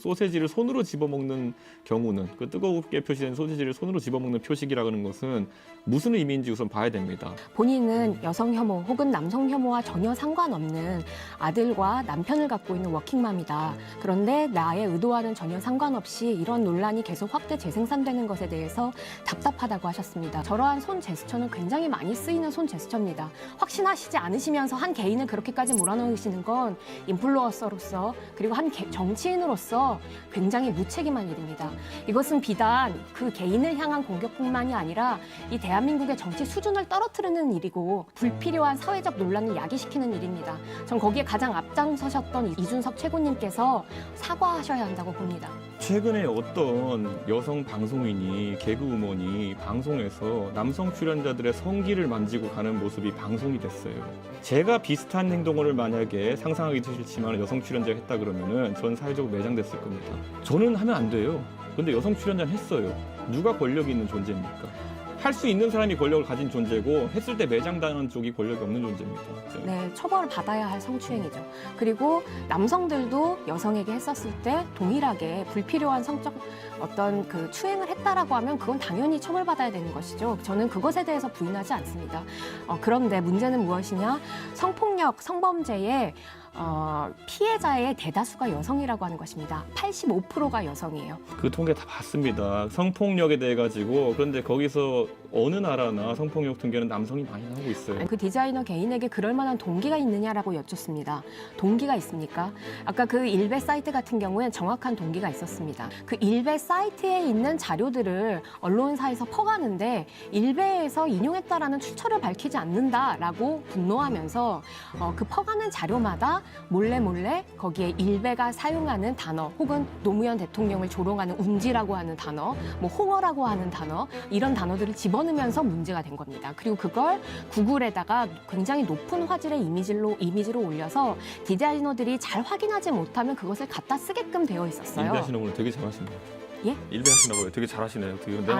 소세지를 손으로 집어먹는 경우는 그 뜨겁게 표시된 소세지를 손으로 집어먹는 표식이라고 하는 것은 무슨 의미인지 우선 봐야 됩니다. 본인은 여성 혐오 혹은 남성 혐오와 전혀 상관없는 아들과 남편을 갖고 있는 워킹맘이다. 그런데 나의 의도와는 전혀 상관없이 이런 논란이 계속 확대 재생산되는 것에 대해서 답답하다고 하셨습니다. 저러한 손 제스처는 굉장히 많이 쓰이는 손 제스처입니다. 확신하시지 않으시면서 한 개인을 그렇게까지 몰아넣으시는 건 인플루언서로서 그리고 한 정치인으로서 굉장히 무책임한 일입니다. 이것은 비단 그 개인을 향한 공격뿐만이 아니라 이 대한민국의 정치 수준을 떨어뜨리는 일이고 불필요한 사회적 논란을 야기시키는 일입니다. 전 거기에 가장 앞장서셨던 이준석 최고님께서 사과하셔야 한다고 봅니다. 최근에 어떤 여성 방송인이 개그우먼이 방송에서 남성 출연자들의 성기를 만지고 가는 모습이 방송이 됐어요. 제가 비슷한 행동을 만약에 상상하기도 싫지만 여성 출연자가 했다 그러면은 전 사회적으로 매장됐을 겁니다. 저는 하면 안 돼요. 근데 여성 출연자는 했어요. 누가 권력이 있는 존재입니까? 할 수 있는 사람이 권력을 가진 존재고 했을 때 매장당하는 쪽이 권력이 없는 존재입니다. 네, 처벌을 받아야 할 성추행이죠. 그리고 남성들도 여성에게 했었을 때 동일하게 불필요한 성적 어떤 그 추행을 했다라고 하면 그건 당연히 처벌받아야 되는 것이죠. 저는 그것에 대해서 부인하지 않습니다. 그런데 문제는 무엇이냐? 성폭력, 성범죄의 피해자의 대다수가 여성이라고 하는 것입니다. 85%가 여성이에요. 그 통계 다 봤습니다. 성폭력에 대해 가지고 그런데 거기서 어느 나라나 성폭력 통계는 남성이 많이 나오고 있어요. 그 디자이너 개인에게 그럴 만한 동기가 있느냐라고 여쭙습니다. 동기가 있습니까? 아까 그 일베 사이트 같은 경우엔 정확한 동기가 있었습니다. 그 일베 사이트에 있는 자료들을 언론사에서 퍼가는데 일베에서 인용했다라는 출처를 밝히지 않는다라고 분노하면서 그 퍼가는 자료마다 몰래 거기에 일베가 사용하는 단어 혹은 노무현 대통령을 조롱하는 운지라고 하는 단어, 뭐 홍어라고 하는 단어 이런 단어들을 집어넣으면서 문제가 된 겁니다. 그리고 그걸 구글에다가 굉장히 높은 화질의 이미지로 올려서 디자이너들이 잘 확인하지 못하면 그것을 갖다 쓰게끔 되어 있었어요. 일베하시는 분은 되게 잘하십니다. 예? 일베하시나봐요. 되게 잘하시네요.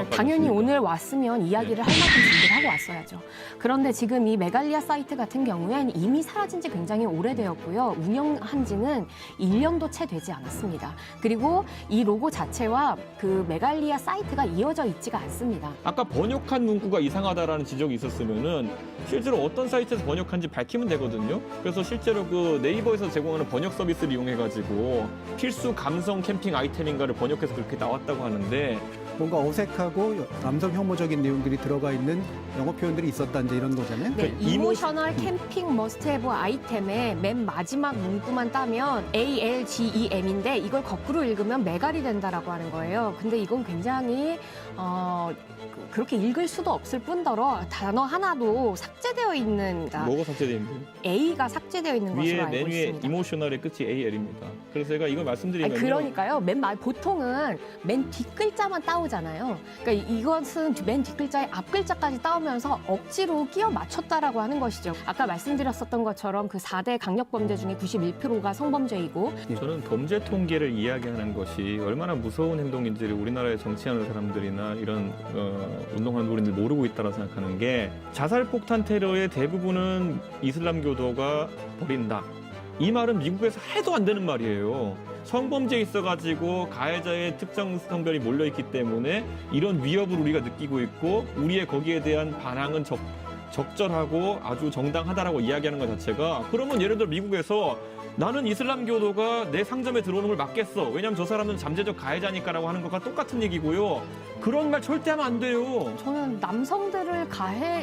당연히 오늘 왔으면 이야기를 할 만큼 준비를 하고 왔어야죠. 그런데 지금 이 메갈리아 사이트 같은 경우엔 이미 사라진 지 굉장히 오래되었고요. 운영한 지는 1년도 채 되지 않았습니다. 그리고 이 로고 자체와 그 메갈리아 사이트가 이어져 있지가 않습니다. 아까 번역한 문구가 이상하다라는 지적이 있었으면은 실제로 어떤 사이트에서 번역한지 밝히면 되거든요. 그래서 실제로 그 네이버에서 제공하는 번역 서비스를 이용해가지고 필수 감성 캠핑 아이템인가를 번역해서 그렇게 나왔다고 하는데 뭔가 어색하고 남성 혐오적인 내용들이 들어가 있는 영어 표현들이 있었다 이제 이런 거잖아요. 네, 이모셔널 캠핑 머스트헤브 아이템의 맨 마지막 문구만 따면 ALGEM인데 이걸 거꾸로 읽으면 메갈이 된다라고 하는 거예요. 근데 이건 굉장히 그렇게 읽을 수도 없을 뿐더러 단어 하나도 삭제되어 있는 뭐가 삭제되어 있는지 A가 삭제되어 있는 것으로 위에 알고 맨 위에 있습니다. 이모셔널의 끝이 AL입니다. 그래서 제가 이거 말씀드리면 그러니까요. 보통은 맨 뒷글자만 따오잖아요. 그러니까 이것은 맨 뒷글자의 앞글자까지 따오면서 억지로 끼워 맞췄다라고 하는 것이죠. 아까 말씀드렸었던 것처럼 그 4대 강력범죄 중에 91%가 성범죄이고 저는 범죄 통계를 이야기하는 것이 얼마나 무서운 행동인지를 우리나라에 정치하는 사람들이나 이런 운동하는 우리들 모르고 있다고 생각하는 게 자살폭탄 테러의 대부분은 이슬람교도가 벌인다. 이 말은 미국에서 해도 안 되는 말이에요. 성범죄에 있어가지고 가해자의 특정 성별이 몰려있기 때문에 이런 위협을 우리가 느끼고 있고 우리의 거기에 대한 반항은 적절하고 아주 정당하다라고 이야기하는 것 자체가 그러면 예를 들어 미국에서 나는 이슬람교도가 내 상점에 들어오는 걸 막겠어. 왜냐하면 저 사람은 잠재적 가해자니까라고 하는 것과 똑같은 얘기고요. 그런 말 절대 하면 안 돼요. 저는 남성들을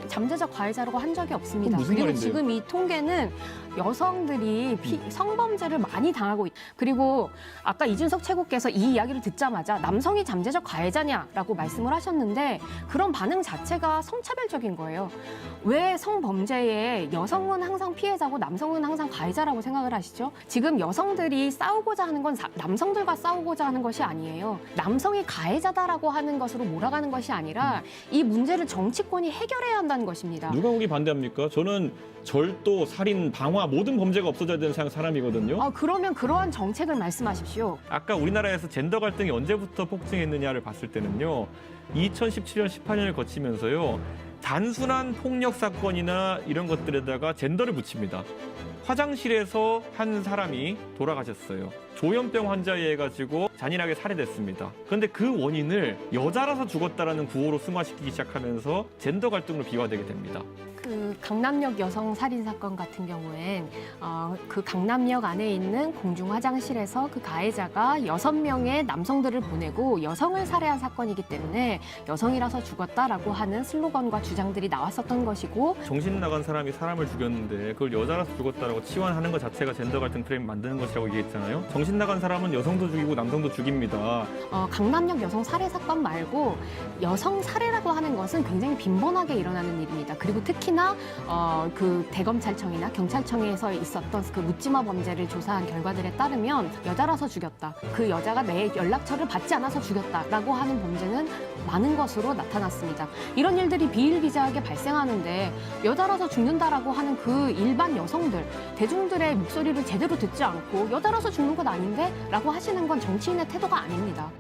잠재적 가해자라고 한 적이 없습니다. 무슨 그리고 말인데요? 지금 이 통계는 여성들이 성범죄를 많이 당하고 그리고 아까 이준석 최고께서 이 이야기를 듣자마자 남성이 잠재적 가해자냐라고 말씀을 하셨는데 그런 반응 자체가 성차별적인 거예요. 왜 성범죄에 여성은 항상 피해자고 남성은 항상 가해자라고 생각을 하시죠? 지금 여성들이 싸우고자 하는 건 남성들과 싸우고자 하는 것이 아니에요. 남성이 가해자다라고 하는 것으로 몰아가는 것이 아니라 이 문제를 정치권이 해결해야 한다는 것입니다. 누가 거기 반대합니까? 저는 절도, 살인, 방화 모든 범죄가 없어져야 되는 사람이거든요. 그러면 그러한 정책을 말씀하십시오. 아까 우리나라에서 젠더 갈등이 언제부터 폭증했느냐를 봤을 때는요. 2017년, 18년을 거치면서요. 단순한 폭력 사건이나 이런 것들에다가 젠더를 붙입니다. 화장실에서 한 사람이 돌아가셨어요. 조현병 환자에 의해 가지고 잔인하게 살해됐습니다. 그런데 그 원인을 여자라서 죽었다라는 구호로 승화시키기 시작하면서 젠더 갈등으로 비화되게 됩니다. 그 강남역 여성 살인 사건 같은 경우엔 그 강남역 안에 있는 공중 화장실에서 그 가해자가 6명의 남성들을 보내고 여성을 살해한 사건이기 때문에 여성이라서 죽었다라고 하는 슬로건과 주장들이 나왔었던 것이고, 정신 나간 사람이 사람을 죽였는데 그걸 여자라서 죽었다라고 치환하는 것 자체가 젠더 갈등 프레임 만드는 것이라고 얘기했잖아요. 정신 나간 사람은 여성도 죽이고 남성도 죽입니다. 강남역 여성 살해 사건 말고 여성 살해라고 하는 것은 굉장히 빈번하게 일어나는 일입니다. 그리고 특히나 그 대검찰청이나 경찰청에서 있었던 그 묻지마 범죄를 조사한 결과들에 따르면 여자라서 죽였다, 그 여자가 내 연락처를 받지 않아서 죽였다라고 하는 범죄는 많은 것으로 나타났습니다. 이런 일들이 비일비재하게 발생하는데 여자라서 죽는다라고 하는 그 일반 여성들, 대중들의 목소리를 제대로 듣지 않고 여자라서 죽는 것 아닌데? 라고 하시는 건 정치인의 태도가 아닙니다.